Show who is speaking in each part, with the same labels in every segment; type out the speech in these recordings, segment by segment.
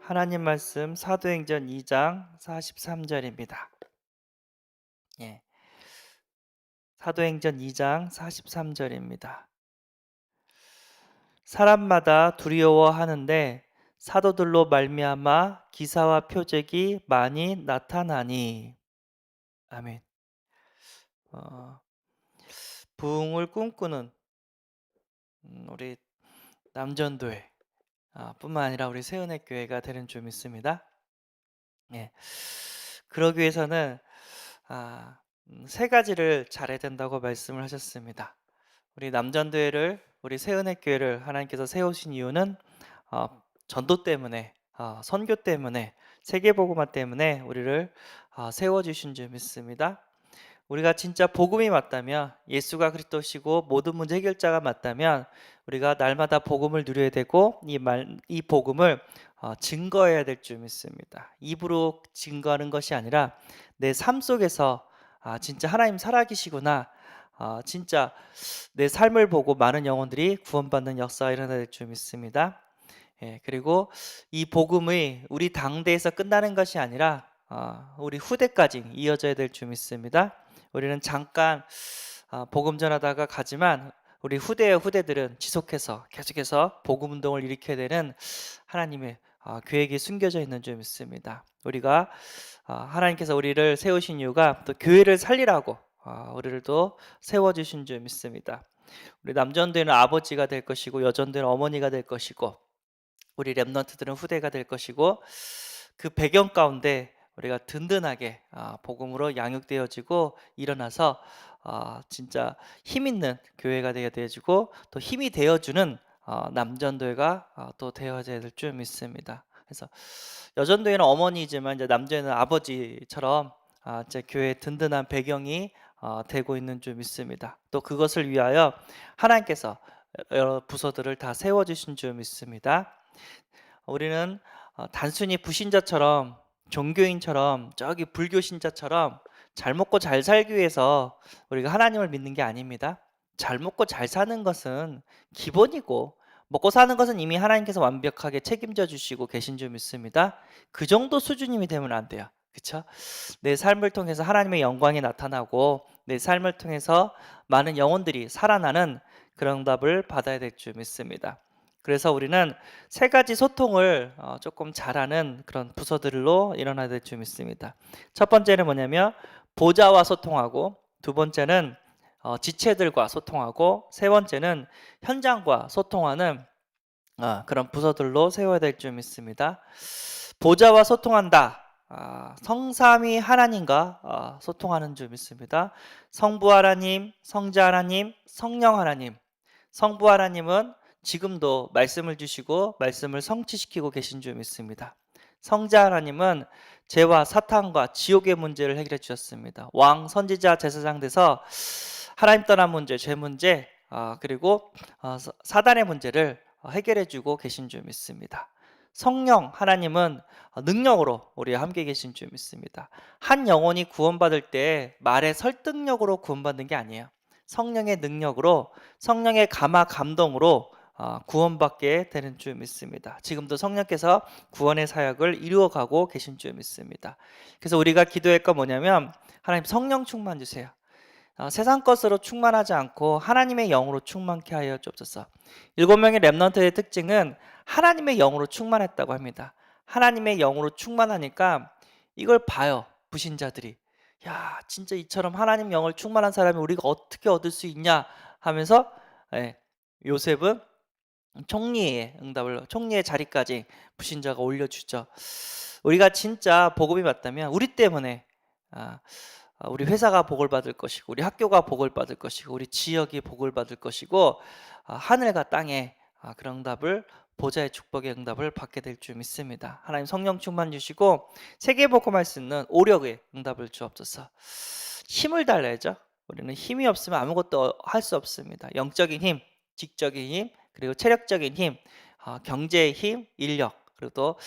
Speaker 1: 하나님 말씀 사도행전 2장 43절입니다. 예. 사도행전 2장 43절입니다. 사람마다 두려워하는데 사도들로 말미암아 기사와 표적이 많이 나타나니. 아멘. 어, 부흥을 꿈꾸는 우리 남전도회 뿐만 아니라 우리 세은혜 교회가 되는 줄 믿습니다. 예. 그러기 위해서는 세 가지를 잘해야 된다고 말씀을 하셨습니다. 우리 남전교회를, 우리 세은혜 교회를 하나님께서 세우신 이유는 전도 때문에, 선교 때문에, 세계복음화 때문에 우리를 세워주신 줄 믿습니다. 우리가 진짜 복음이 맞다면, 예수가 그리스도시고 모든 문제 해결자가 맞다면 우리가 날마다 복음을 누려야 되고 이 복음을 증거해야 될 줄 믿습니다. 입으로 증거하는 것이 아니라 내 삶 속에서 진짜 하나님 살아계시구나, 진짜 내 삶을 보고 많은 영혼들이 구원받는 역사가 일어나야 될 줄 믿습니다. 예, 그리고 이 복음이 우리 당대에서 끝나는 것이 아니라 우리 후대까지 이어져야 될 줄 믿습니다. 우리는 잠깐 복음 전하다가 가지만 우리 후대의 후대들은 지속해서 계속해서 복음 운동을 일으켜야 되는 하나님의 계획이 숨겨져 있는 줄 믿습니다. 우리가 하나님께서 우리를 세우신 이유가 또 교회를 살리라고 우리를 또 세워주신 줄 믿습니다. 우리 남전도는 아버지가 될 것이고 여전도는 어머니가 될 것이고 우리 렘넌트들은 후대가 될 것이고, 그 배경 가운데 우리가 든든하게 복음으로 양육되어지고 일어나서 진짜 힘 있는 교회가 되어지고 또 힘이 되어주는 남전도회가 또 되어져야 될 줄 믿습니다. 그래서 여전도회는 어머니지만 이제 남전도회는 아버지처럼 이제 교회의 든든한 배경이 되고 있는 줄 믿습니다. 또 그것을 위하여 하나님께서 여러 부서들을 다 세워주신 줄 믿습니다. 우리는 단순히 불신자처럼, 종교인처럼, 저기 불교 신자처럼 잘 먹고 잘 살기 위해서 우리가 하나님을 믿는 게 아닙니다. 잘 먹고 잘 사는 것은 기본이고, 먹고 사는 것은 이미 하나님께서 완벽하게 책임져 주시고 계신 줄 믿습니다. 그 정도 수준이 되면 안 돼요. 그렇죠? 내 삶을 통해서 하나님의 영광이 나타나고 내 삶을 통해서 많은 영혼들이 살아나는 그런 답을 받아야 될 줄 믿습니다. 그래서 우리는 세 가지 소통을 조금 잘하는 그런 부서들로 일어나야 될 줄 믿습니다. 첫 번째는 뭐냐면 보좌와 소통하고, 두 번째는 지체들과 소통하고, 세 번째는 현장과 소통하는 그런 부서들로 세워야 될 줄 믿습니다. 보좌와 소통한다. 성삼위 하나님과 소통하는 줄 믿습니다. 성부 하나님, 성자 하나님, 성령 하나님. 성부 하나님은 지금도 말씀을 주시고 말씀을 성취시키고 계신 줄 믿습니다. 성자 하나님은 죄와 사탄과 지옥의 문제를 해결해 주셨습니다. 왕, 선지자, 제사장 돼서 하나님 떠난 문제, 죄 문제, 그리고 사단의 문제를 해결해 주고 계신 줄 믿습니다. 성령 하나님은 능력으로 우리와 함께 계신 줄 믿습니다. 한 영혼이 구원받을 때 말의 설득력으로 구원받는 게 아니에요. 성령의 능력으로, 성령의 감화 감동으로 구원받게 되는 줄 믿습니다. 지금도 성령께서 구원의 사역을 이루어가고 계신 줄 믿습니다. 그래서 우리가 기도할 건 뭐냐면, 하나님 성령 충만 주세요. 세상 것으로 충만하지 않고 하나님의 영으로 충만케 하여 주옵소서. 7명의 렘넌트의 특징은 하나님의 영으로 충만했다고 합니다. 하나님의 영으로 충만하니까 이걸 봐요, 부신자들이. 야, 진짜 이처럼 하나님 영을 충만한 사람이 우리가 어떻게 얻을 수 있냐 하면서, 요셉은 총리의 자리까지 부신자가 올려주죠. 우리가 진짜 복음이 맞다면 우리 때문에 우리 회사가 복을 받을 것이고, 우리 학교가 복을 받을 것이고, 우리 지역이 복을 받을 것이고, 하늘과 땅에 그런 응답을, 보좌의 축복의 응답을 받게 될 줄 믿습니다. 하나님 성령 충만 주시고 세계 복음할 수 있는 오력의 응답을 주옵소서. 힘을 달래야죠. 우리는 힘이 없으면 아무것도 할 수 없습니다. 영적인 힘, 직적인 힘, 그리고 체력적인 힘, 경제의 힘, 인력, 그리고 또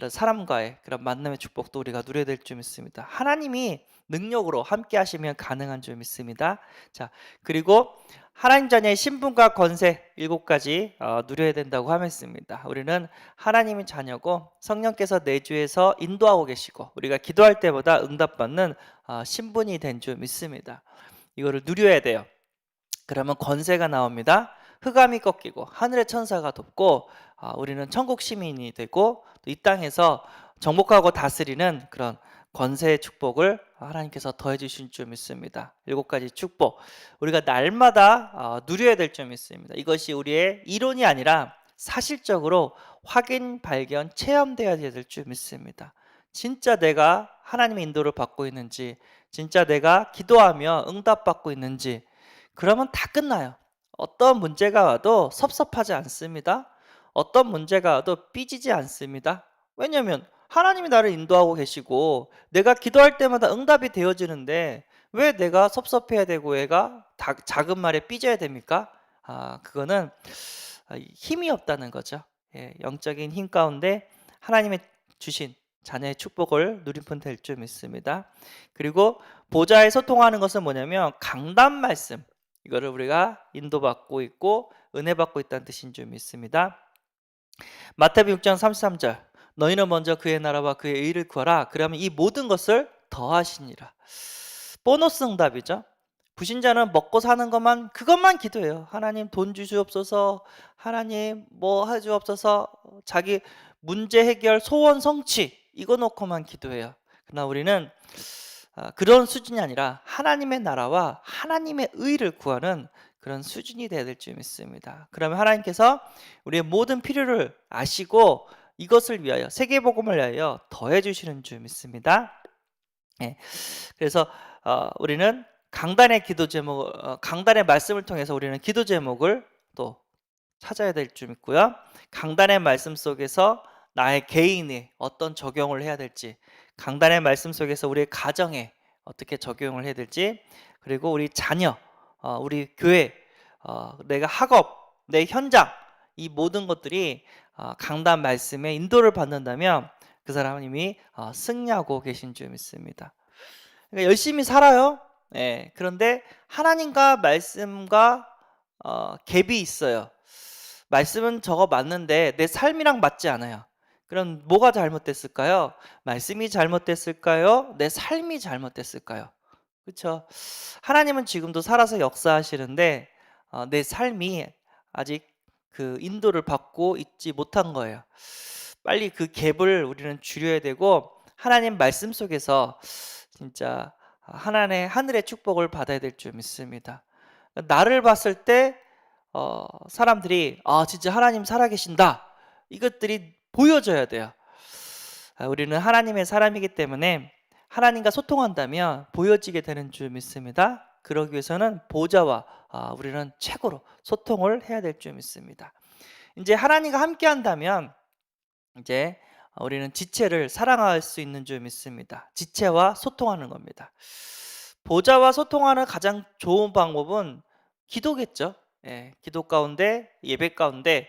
Speaker 1: 사람과의 그런 만남의 축복도 우리가 누려야 될 줄 믿습니다. 하나님이 능력으로 함께 하시면 가능한 줄 믿습니다. 자, 그리고 하나님 자녀의 신분과 권세 7가지 누려야 된다고 하였습니다. 우리는 하나님의 자녀고 성령께서 내주에서 인도하고 계시고 우리가 기도할 때보다 응답받는 신분이 된 줄 믿습니다. 이거를 누려야 돼요. 그러면 권세가 나옵니다. 흑암이 꺾이고 하늘의 천사가 돕고 우리는 천국 시민이 되고 또 이 땅에서 정복하고 다스리는 그런 권세의 축복을 하나님께서 더해 주신 줄 믿습니다. 7가지 축복 우리가 날마다 누려야 될 줄 믿습니다. 이것이 우리의 이론이 아니라 사실적으로 확인, 발견, 체험되어야 될 줄 믿습니다. 진짜 내가 하나님의 인도를 받고 있는지, 진짜 내가 기도하며 응답받고 있는지, 그러면 다 끝나요. 어떤 문제가 와도 섭섭하지 않습니다. 어떤 문제가 와도 삐지지 않습니다. 왜냐하면 하나님이 나를 인도하고 계시고 내가 기도할 때마다 응답이 되어지는데 왜 내가 섭섭해야 되고 애가 작은 말에 삐져야 됩니까? 그거는 힘이 없다는 거죠. 예, 영적인 힘 가운데 하나님의 주신 자녀의 축복을 누리면 될 줄 믿습니다. 그리고 보좌에 소통하는 것은 뭐냐면 강단 말씀, 이거를 우리가 인도받고 있고 은혜 받고 있다는 뜻인 줄 믿습니다. 마태복음 6장 33절 너희는 먼저 그의 나라와 그의 의를 구하라. 그러면 이 모든 것을 더하시니라. 보너스 응답이죠. 불신자는 먹고 사는 것만 그것만 기도해요. 하나님 돈 주시옵소서, 하나님 뭐 해주옵소서, 자기 문제 해결, 소원 성취 이거 놓고만 기도해요. 그러나 우리는 그런 수준이 아니라 하나님의 나라와 하나님의 의를 구하는 그런 수준이 되어야 될 줄 믿습니다. 그러면 하나님께서 우리의 모든 필요를 아시고 이것을 위하여 세계복음을 위하여 더해 주시는 줄 믿습니다. 예. 그래서 우리는 강단의 기도 제목, 강단의 말씀을 통해서 우리는 기도 제목을 또 찾아야 될 줄 믿고요. 강단의 말씀 속에서 나의 개인에 어떤 적용을 해야 될지, 강단의 말씀 속에서 우리의 가정에 어떻게 적용을 해야 될지, 그리고 우리 자녀, 우리 교회, 내가 학업, 내 현장 이 모든 것들이 강단 말씀의 인도를 받는다면 그 사람이 승리하고 계신 줄 믿습니다. 그러니까 열심히 살아요. 예, 그런데 하나님과 말씀과 갭이 있어요. 말씀은 저거 맞는데 내 삶이랑 맞지 않아요. 그럼 뭐가 잘못됐을까요? 말씀이 잘못됐을까요? 내 삶이 잘못됐을까요? 그렇죠? 하나님은 지금도 살아서 역사하시는데 내 삶이 아직 그 인도를 받고 있지 못한 거예요. 빨리 그 갭을 우리는 줄여야 되고 하나님 말씀 속에서 진짜 하늘의 축복을 받아야 될 줄 믿습니다. 나를 봤을 때 사람들이 진짜 하나님 살아계신다 이것들이 보여져야 돼요. 우리는 하나님의 사람이기 때문에 하나님과 소통한다면 보여지게 되는 줄 믿습니다. 그러기 위해서는 보좌와 우리는 최고로 소통을 해야 될 줄 믿습니다. 이제 하나님과 함께 한다면 이제 우리는 지체를 사랑할 수 있는 줄 믿습니다. 지체와 소통하는 겁니다. 보좌와 소통하는 가장 좋은 방법은 기도겠죠. 예, 기도 가운데 예배 가운데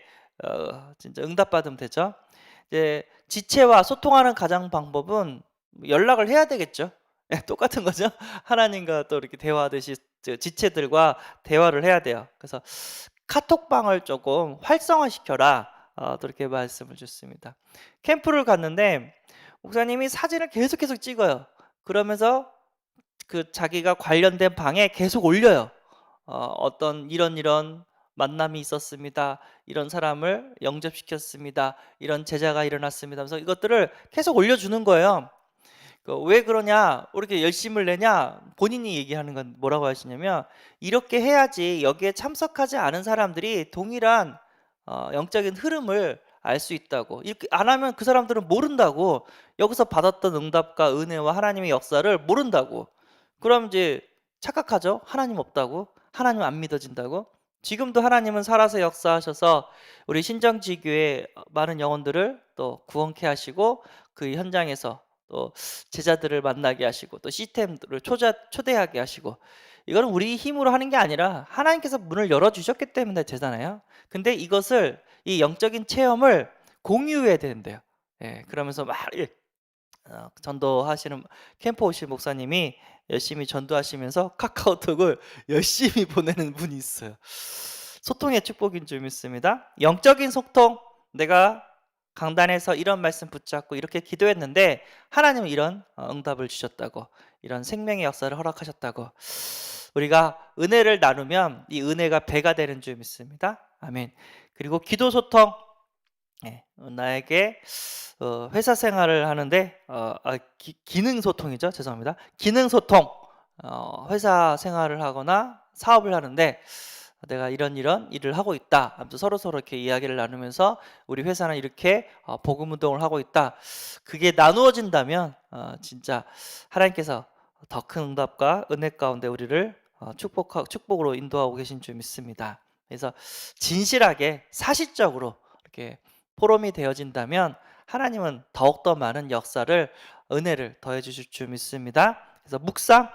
Speaker 1: 진짜 응답받으면 되죠. 이제 지체와 소통하는 가장 방법은 연락을 해야 되겠죠. 예, 똑같은 거죠. 하나님과 또 이렇게 대화하듯이 지체들과 대화를 해야 돼요. 그래서 카톡방을 조금 활성화시켜라. 또 이렇게 말씀을 주습니다. 캠프를 갔는데 목사님이 사진을 계속 찍어요. 그러면서 그 자기가 관련된 방에 계속 올려요. 어떤 이런 만남이 있었습니다. 이런 사람을 영접시켰습니다. 이런 제자가 일어났습니다. 그래서 이것들을 계속 올려주는 거예요. 왜 그러냐? 왜 이렇게 열심을 내냐? 본인이 얘기하는 건 뭐라고 하시냐면 이렇게 해야지 여기에 참석하지 않은 사람들이 동일한 영적인 흐름을 알 수 있다고. 이렇게 안 하면 그 사람들은 모른다고. 여기서 받았던 응답과 은혜와 하나님의 역사를 모른다고. 그럼 이제 착각하죠. 하나님 없다고. 하나님 안 믿어진다고. 지금도 하나님은 살아서 역사하셔서 우리 신정지교회 많은 영혼들을 또 구원케 하시고 그 현장에서 또 제자들을 만나게 하시고 또 시스템들을 초대하게 하시고 이거는 우리 힘으로 하는 게 아니라 하나님께서 문을 열어주셨기 때문에 되잖아요. 근데 이것을 이 영적인 체험을 공유해야 되는데요. 예, 그러면서 막 전도하시는 캠프 오신 목사님이 열심히 전도하시면서 카카오톡을 열심히 보내는 분이 있어요. 소통의 축복인 줄 믿습니다. 영적인 소통, 내가 강단에서 이런 말씀 붙잡고 이렇게 기도했는데 하나님은 이런 응답을 주셨다고, 이런 생명의 역사를 허락하셨다고. 우리가 은혜를 나누면 이 은혜가 배가 되는 줄 믿습니다. 아멘. 그리고 기도 소통, 나에게 회사 생활을 하는데 기능 소통이죠. 죄송합니다. 기능 소통. 회사 생활을 하거나 사업을 하는데 내가 이런 일을 하고 있다 하면서 서로서로 이렇게 이야기를 나누면서 우리 회사는 이렇게 복음 운동을 하고 있다. 그게 나누어진다면 진짜 하나님께서 더 큰 응답과 은혜 가운데 우리를 축복으로 인도하고 계신 줄 믿습니다. 그래서 진실하게 사실적으로 이렇게 포럼이 되어진다면 하나님은 더욱더 많은 역사를, 은혜를 더해 주실 줄 믿습니다. 그래서 묵상,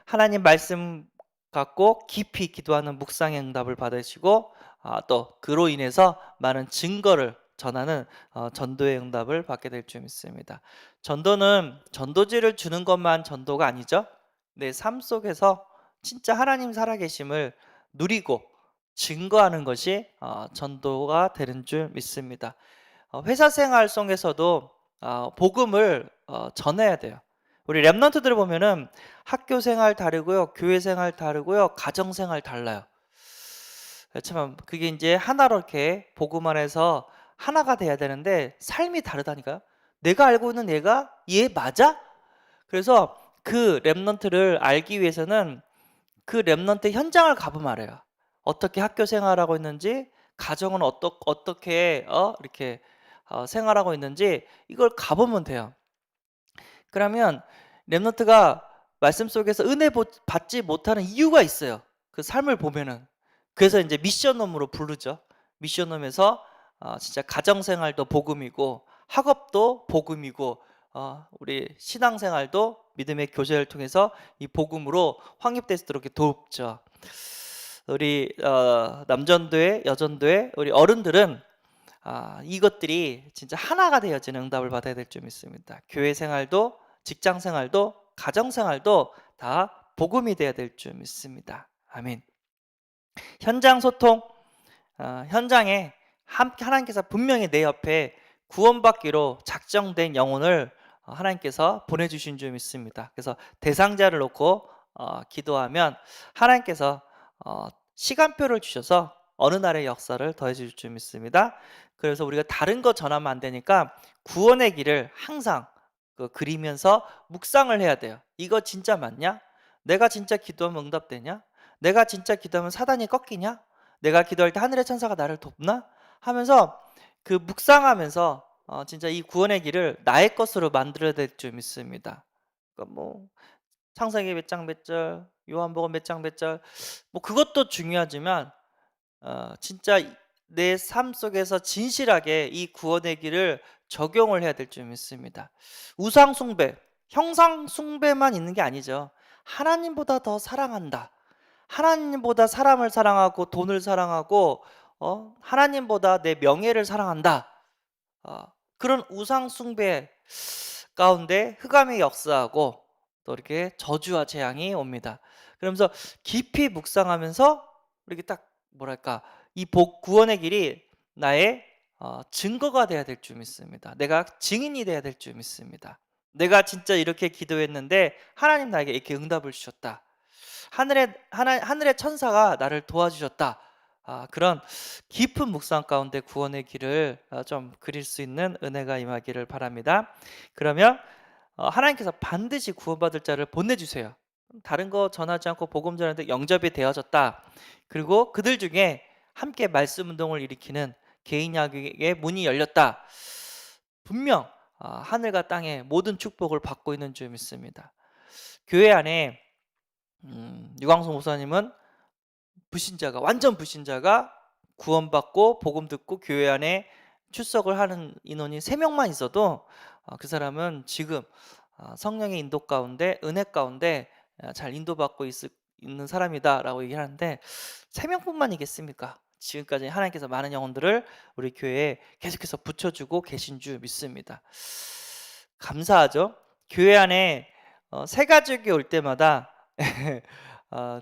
Speaker 1: 하나님 말씀 갖고 깊이 기도하는 묵상의 응답을 받으시고 또 그로 인해서 많은 증거를 전하는 전도의 응답을 받게 될 줄 믿습니다. 전도는 전도지를 주는 것만 전도가 아니죠. 내 삶 속에서 진짜 하나님 살아계심을 누리고 증거하는 것이 전도가 되는 줄 믿습니다. 회사 생활 속에서도 복음을 전해야 돼요. 우리 랩런트들을 보면은 학교 생활 다르고요, 교회 생활 다르고요, 가정 생활 달라요. 참 그게 이제 하나로 이렇게 복음 안에서 하나가 돼야 되는데 삶이 다르다니까요. 내가 알고 있는 얘 맞아? 그래서 그 랩런트를 알기 위해서는 그 랩런트 현장을 가보면 알아요. 어떻게 학교 생활하고 있는지, 가정은 어떻게 이렇게 생활하고 있는지 이걸 가보면 돼요. 그러면 랩런트가 말씀 속에서 받지 못하는 이유가 있어요. 그 삶을 보면은. 그래서 이제 미션홈으로 부르죠. 미션홈에서 진짜 가정 생활도 복음이고 학업도 복음이고 우리 신앙생활도 믿음의 교제를 통해서 이 복음으로 확립될 수 있도록 이렇게 돕죠. 우리 남전도회, 여전도회, 우리 어른들은 이것들이 진짜 하나가 되어지는 응답을 받아야 될 줄 믿습니다. 교회 생활도, 직장 생활도, 가정 생활도 다 복음이 되어야 될 줄 믿습니다. 아멘. 현장 소통, 현장에 하나님께서 분명히 내 옆에 구원받기로 작정된 영혼을 하나님께서 보내주신 줄 믿습니다. 그래서 대상자를 놓고 기도하면 하나님께서 시간표를 주셔서 어느 날의 역사를 더해 주실 줄 믿습니다. 그래서 우리가 다른 거 전하면 안 되니까 구원의 길을 항상 그리면서 묵상을 해야 돼요. 이거 진짜 맞냐? 내가 진짜 기도하면 응답되냐? 내가 진짜 기도하면 사단이 꺾이냐? 내가 기도할 때 하늘의 천사가 나를 돕나? 하면서 그 묵상하면서 진짜 이 구원의 길을 나의 것으로 만들어야 될 줄 믿습니다. 그러니까 뭐 창세기 몇 장 몇 절, 요한복음 몇 장 몇 절, 뭐 그것도 중요하지만 진짜 내 삶 속에서 진실하게 이 구원의 길을 적용을 해야 될 줄 믿습니다. 우상 숭배, 형상 숭배만 있는 게 아니죠. 하나님보다 더 사랑한다. 하나님보다 사람을 사랑하고 돈을 사랑하고 하나님보다 내 명예를 사랑한다. 그런 우상 숭배 가운데 흑암이 역사하고 또 이렇게 저주와 재앙이 옵니다. 그러면서 깊이 묵상하면서 이렇게 딱 뭐랄까 이 구원의 길이 나의 증거가 돼야 될 줄 믿습니다. 내가 증인이 돼야 될 줄 믿습니다. 내가 진짜 이렇게 기도했는데 하나님 나에게 이렇게 응답을 주셨다. 하늘의 천사가 나를 도와주셨다. 그런 깊은 묵상 가운데 구원의 길을 좀 그릴 수 있는 은혜가 임하기를 바랍니다. 그러면 하나님께서 반드시 구원받을 자를 보내주세요. 다른 거 전하지 않고 복음 전하는데 영접이 되어졌다. 그리고 그들 중에 함께 말씀 운동을 일으키는 개인 야기의 문이 열렸다. 분명 하늘과 땅의 모든 축복을 받고 있는 줄 믿습니다. 교회 안에 유광수 목사님은 완전 불신자가 구원받고 복음 듣고 교회 안에 출석을 하는 인원이 3명만 있어도 그 사람은 지금 성령의 인도 가운데, 은혜 가운데 잘 인도받고 있는 사람이다라고 얘기를 하는데 3명뿐만이겠습니까? 지금까지 하나님께서 많은 영혼들을 우리 교회에 계속해서 붙여주고 계신 줄 믿습니다. 감사하죠. 교회 안에 새 가족이 올 때마다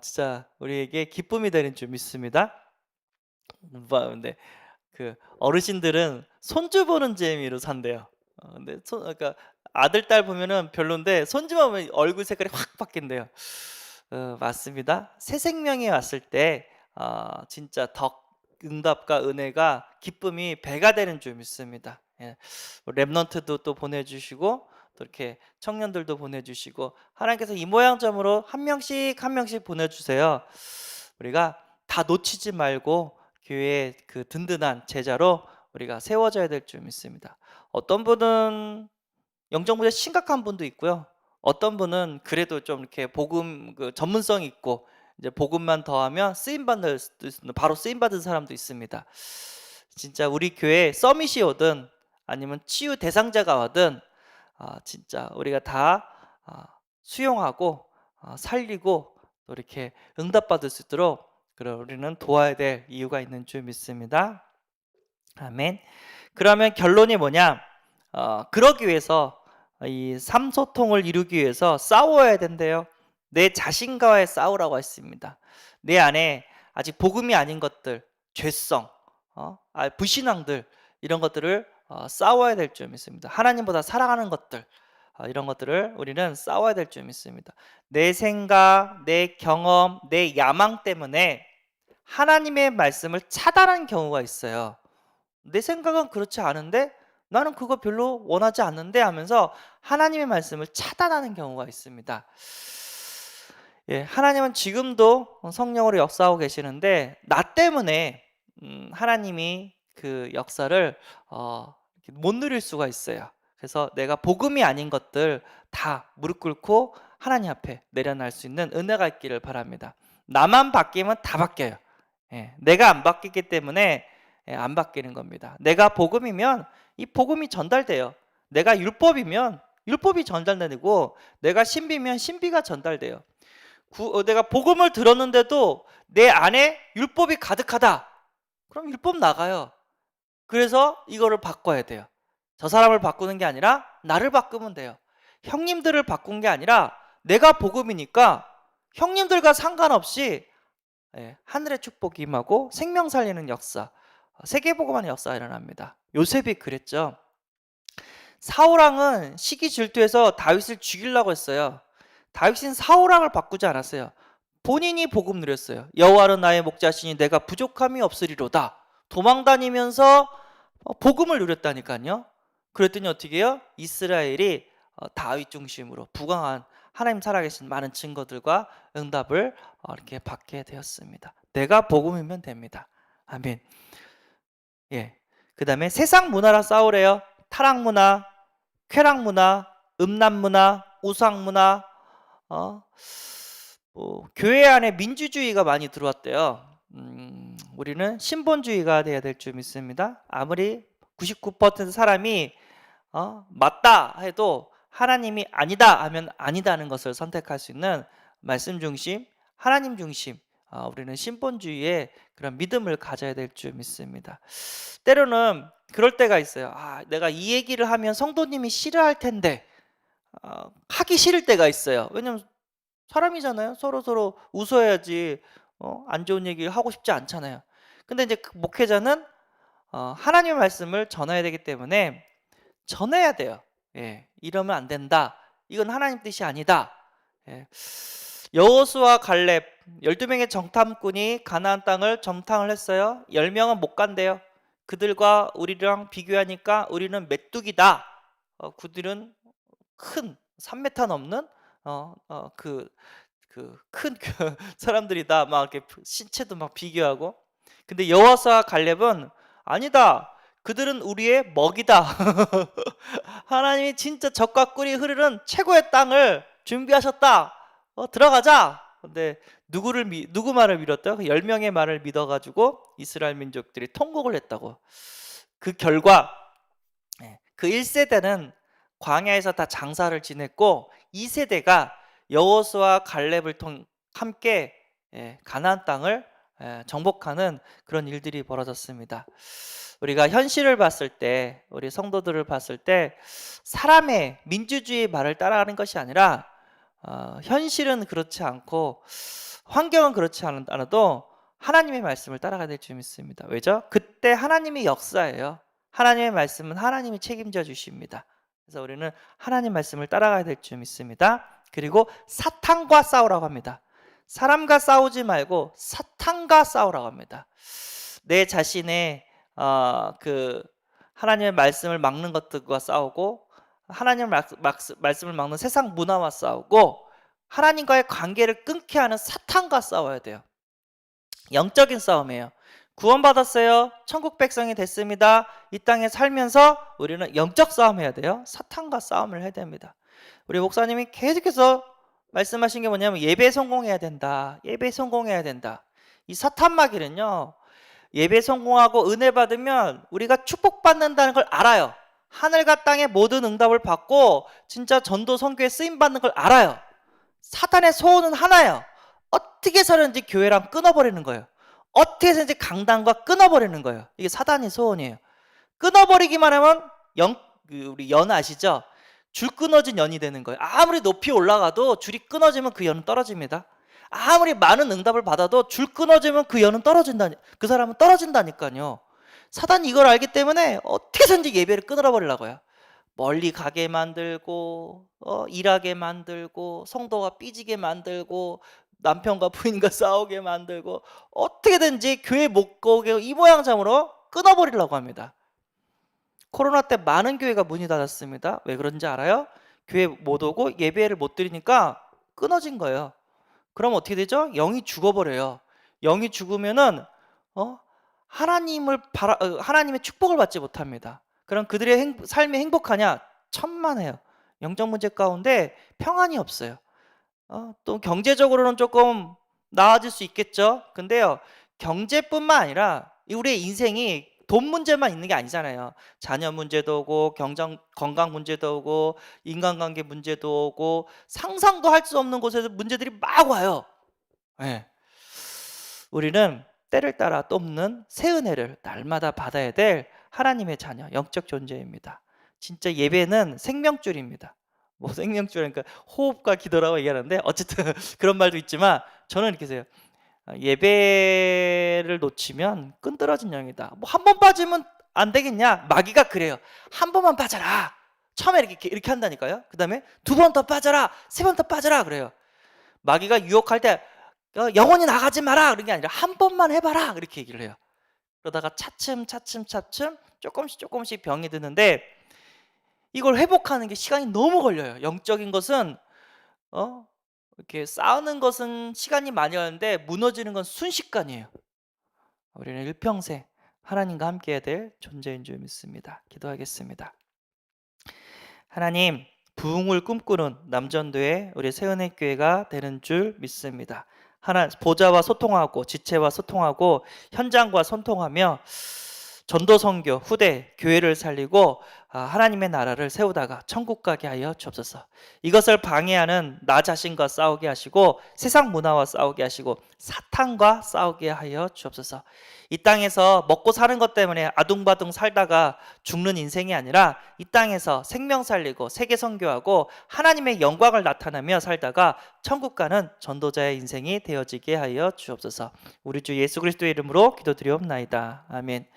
Speaker 1: 진짜 우리에게 기쁨이 되는 줄 믿습니다. 근데 그 어르신들은 손주 보는 재미로 산대요. 근데 그러니까 아들, 딸 보면은 별론데 손주만 보면 얼굴 색깔이 확 바뀐대요. 맞습니다. 새 생명이 왔을 때 진짜 응답과 은혜가 기쁨이 배가 되는 줄 믿습니다. 예. 랩넌트도 또 보내주시고 또 이렇게 청년들도 보내주시고 하나님께서 이 모양점으로 한 명씩 한 명씩 보내주세요. 우리가 다 놓치지 말고 교회의 그 든든한 제자로 우리가 세워져야 될 줄 믿습니다. 어떤 분은 영적 문제 심각한 분도 있고요. 어떤 분은 그래도 좀 이렇게 복음 그 전문성 있고 이제 복음만 더하면 쓰임 받을 수도 있는 바로 쓰임 받은 사람도 있습니다. 진짜 우리 교회 서밋이 오든 아니면 치유 대상자가 와든 진짜 우리가 다 수용하고 살리고 또 이렇게 응답받을 수 있도록 그럼 우리는 도와야 될 이유가 있는 줄 믿습니다. 아멘. 그러면 결론이 뭐냐? 그러기 위해서 이 삼소통을 이루기 위해서 싸워야 된대요. 내 자신과의 싸우라고 했습니다. 내 안에 아직 복음이 아닌 것들, 죄성, 불신앙들 이런 것들을 싸워야 될 줄 믿습니다. 하나님보다 사랑하는 것들 이런 것들을 우리는 싸워야 될 줄 믿습니다. 내 생각, 내 경험, 내 야망 때문에 하나님의 말씀을 차단한 경우가 있어요. 내 생각은 그렇지 않은데 나는 그거 별로 원하지 않는데 하면서 하나님의 말씀을 차단하는 경우가 있습니다. 예, 하나님은 지금도 성령으로 역사하고 계시는데 나 때문에 하나님이 그 역사를 못 누릴 수가 있어요. 그래서 내가 복음이 아닌 것들 다 무릎 꿇고 하나님 앞에 내려놓을 수 있는 은혜가 있기를 바랍니다. 나만 바뀌면 다 바뀌어요. 예, 내가 안 바뀌기 때문에 안 바뀌는 겁니다. 내가 복음이면 이 복음이 전달돼요. 내가 율법이면 율법이 전달되고 내가 신비면 신비가 전달돼요. 내가 복음을 들었는데도 내 안에 율법이 가득하다. 그럼 율법 나가요. 그래서 이거를 바꿔야 돼요. 저 사람을 바꾸는 게 아니라 나를 바꾸면 돼요. 형님들을 바꾼 게 아니라 내가 복음이니까 형님들과 상관없이 하늘의 축복이 임하고 생명 살리는 역사, 세계복음하는 역사가 일어납니다. 요셉이 그랬죠. 사울왕은 시기 질투해서 다윗을 죽이려고 했어요. 다윗은 사울왕을 바꾸지 않았어요. 본인이 복음 누렸어요. 여호와는 나의 목자시니 내가 부족함이 없으리로다. 도망다니면서 복음을 누렸다니까요. 그랬더니 어떻게 해요? 이스라엘이 다윗 중심으로 부강한 하나님 살아계신 많은 증거들과 응답을 이렇게 받게 되었습니다. 내가 복음이면 됩니다. 아멘. 예. 그 다음에 세상 문화랑 싸우래요. 타락 문화, 쾌락 문화, 음란 문화, 우상 문화, 교회 안에 민주주의가 많이 들어왔대요. 우리는 신본주의가 돼야 될 줄 믿습니다. 아무리 99% 사람이 맞다 해도 하나님이 아니다 하면 아니다는 것을 선택할 수 있는 말씀 중심, 하나님 중심, 우리는 신본주의의 그런 믿음을 가져야 될 줄 믿습니다. 때로는 그럴 때가 있어요. 내가 이 얘기를 하면 성도님이 싫어할 텐데 하기 싫을 때가 있어요. 왜냐면 사람이잖아요. 서로 웃어야지 안 좋은 얘기를 하고 싶지 않잖아요. 근데 이제 그 목회자는 하나님의 말씀을 전해야 되기 때문에 전해야 돼요. 예, 이러면 안 된다. 이건 하나님 뜻이 아니다. 예. 여호수아 갈렙 12명의 정탐꾼이 가나안 땅을 점탕을 했어요. 10명은 못 간대요. 그들과 우리랑 비교하니까 우리는 메뚜기다. 그들은 큰 3m 넘는 큰 사람들이다. 막 이렇게 신체도 막 비교하고. 근데 여호수아 갈렙은 아니다. 그들은 우리의 먹이다. 하나님이 진짜 젖과 꿀이 흐르는 최고의 땅을 준비하셨다. 들어가자. 근데 누구 말을 믿었대요? 10명의 말을 믿어가지고 이스라엘 민족들이 통곡을 했다고. 그 결과 그 1세대는 광야에서 다 장사를 지냈고 2세대가 여호수아 갈렙을 함께 가나안 땅을 정복하는 그런 일들이 벌어졌습니다. 우리가 현실을 봤을 때, 우리 성도들을 봤을 때 사람의 민주주의 말을 따라가는 것이 아니라 현실은 그렇지 않고 환경은 그렇지 않아도 하나님의 말씀을 따라가야 될 줄 믿습니다. 왜죠? 그때 하나님의 역사예요. 하나님의 말씀은 하나님이 책임져 주십니다. 그래서 우리는 하나님 말씀을 따라가야 될 줄 믿습니다. 그리고 사탄과 싸우라고 합니다. 사람과 싸우지 말고 사탄과 싸우라고 합니다. 내 자신의 그 하나님의 말씀을 막는 것들과 싸우고, 하나님의 말씀을 막는 세상 문화와 싸우고, 하나님과의 관계를 끊게 하는 사탄과 싸워야 돼요. 영적인 싸움이에요. 구원받았어요. 천국 백성이 됐습니다. 이 땅에 살면서 우리는 영적 싸움해야 돼요. 사탄과 싸움을 해야 됩니다. 우리 목사님이 계속해서 말씀하신 게 뭐냐면 예배에 성공해야 된다. 예배에 성공해야 된다. 이 사탄 마귀는요, 예배 성공하고 은혜 받으면 우리가 축복받는다는 걸 알아요. 하늘과 땅의 모든 응답을 받고 진짜 전도 선교에 쓰임받는 걸 알아요. 사탄의 소원은 하나예요. 어떻게 해서든지 교회랑 끊어버리는 거예요. 어떻게 해서든지 강단과 끊어버리는 거예요. 이게 사단의 소원이에요. 끊어버리기만 하면 우리 연 아시죠? 줄 끊어진 연이 되는 거예요. 아무리 높이 올라가도 줄이 끊어지면 그 연은 떨어집니다. 아무리 많은 응답을 받아도 줄 끊어지면 그 연은 그 사람은 떨어진다니까요. 사단이 이걸 알기 때문에 어떻게든지 예배를 끊어버리려고요. 멀리 가게 만들고 일하게 만들고 성도가 삐지게 만들고 남편과 부인과 싸우게 만들고 어떻게든지 교회 못 오게 이 모양새로 끊어버리려고 합니다. 코로나 때 많은 교회가 문이 닫았습니다. 왜 그런지 알아요? 교회 못 오고 예배를 못 드리니까 끊어진 거예요. 그럼 어떻게 되죠? 영이 죽어버려요. 영이 죽으면은 하나님의 축복을 받지 못합니다. 그럼 그들의 삶이 행복하냐? 천만에요. 영적 문제 가운데 평안이 없어요. 또 경제적으로는 조금 나아질 수 있겠죠. 근데요, 경제뿐만 아니라 우리의 인생이 돈 문제만 있는 게 아니잖아요. 자녀 문제도 오고 건강 문제도 오고 인간관계 문제도 오고 상상도 할 수 없는 곳에서 문제들이 막 와요. 네. 우리는 때를 따라 돕는 새 은혜를 날마다 받아야 될 하나님의 자녀, 영적 존재입니다. 진짜 예배는 생명줄입니다. 뭐 생명줄, 그러니까 호흡과 기도라고 얘기하는데 어쨌든 그런 말도 있지만 저는 이렇게 해요. 예배를 놓치면 끈들어진 영이다. 뭐 한 번 빠지면 안 되겠냐? 마귀가 그래요. 한 번만 빠져라. 처음에 이렇게 한다니까요. 그 다음에 2번 더 빠져라. 3번 더 빠져라 그래요. 마귀가 유혹할 때 영원히 나가지 마라 그런 게 아니라 한 번만 해봐라 그렇게 얘기를 해요. 그러다가 차츰 조금씩 병이 드는데 이걸 회복하는 게 시간이 너무 걸려요. 영적인 것은 이렇게 쌓는 것은 시간이 많이 걸리는데 무너지는 건 순식간이에요. 우리는 일평생 하나님과 함께 해야 될 존재인 줄 믿습니다. 기도하겠습니다. 하나님, 부흥을 꿈꾸는 남전도의 우리 새은혜교회가 되는 줄 믿습니다. 보좌와 소통하고 지체와 소통하고 현장과 소통하며 전도 선교 후대 교회를 살리고 하나님의 나라를 세우다가 천국 가게 하여 주옵소서. 이것을 방해하는 나 자신과 싸우게 하시고 세상 문화와 싸우게 하시고 사탄과 싸우게 하여 주옵소서. 이 땅에서 먹고 사는 것 때문에 아둥바둥 살다가 죽는 인생이 아니라 이 땅에서 생명 살리고 세계 선교하고 하나님의 영광을 나타내며 살다가 천국 가는 전도자의 인생이 되어지게 하여 주옵소서. 우리 주 예수 그리스도의 이름으로 기도드리옵나이다. 아멘.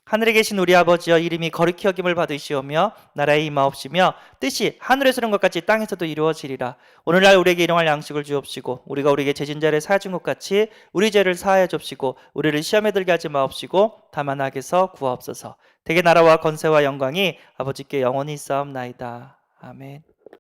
Speaker 1: 하늘에 계신 우리 아버지여, 이름이 거룩히 여김을 받으시오며 나라의 임하옵시며 뜻이 하늘에서 이룬 것 같이 땅에서도 이루어지리라. 오늘날 우리에게 일용할 양식을 주옵시고 우리가 우리에게 죄진 자를 사해 준 것 같이 우리 죄를 사하여 줍시고 우리를 시험에 들게 하지 마옵시고 다만 악에서 구하옵소서. 대개 나라와 권세와 영광이 아버지께 영원히 있사옵나이다. 아멘.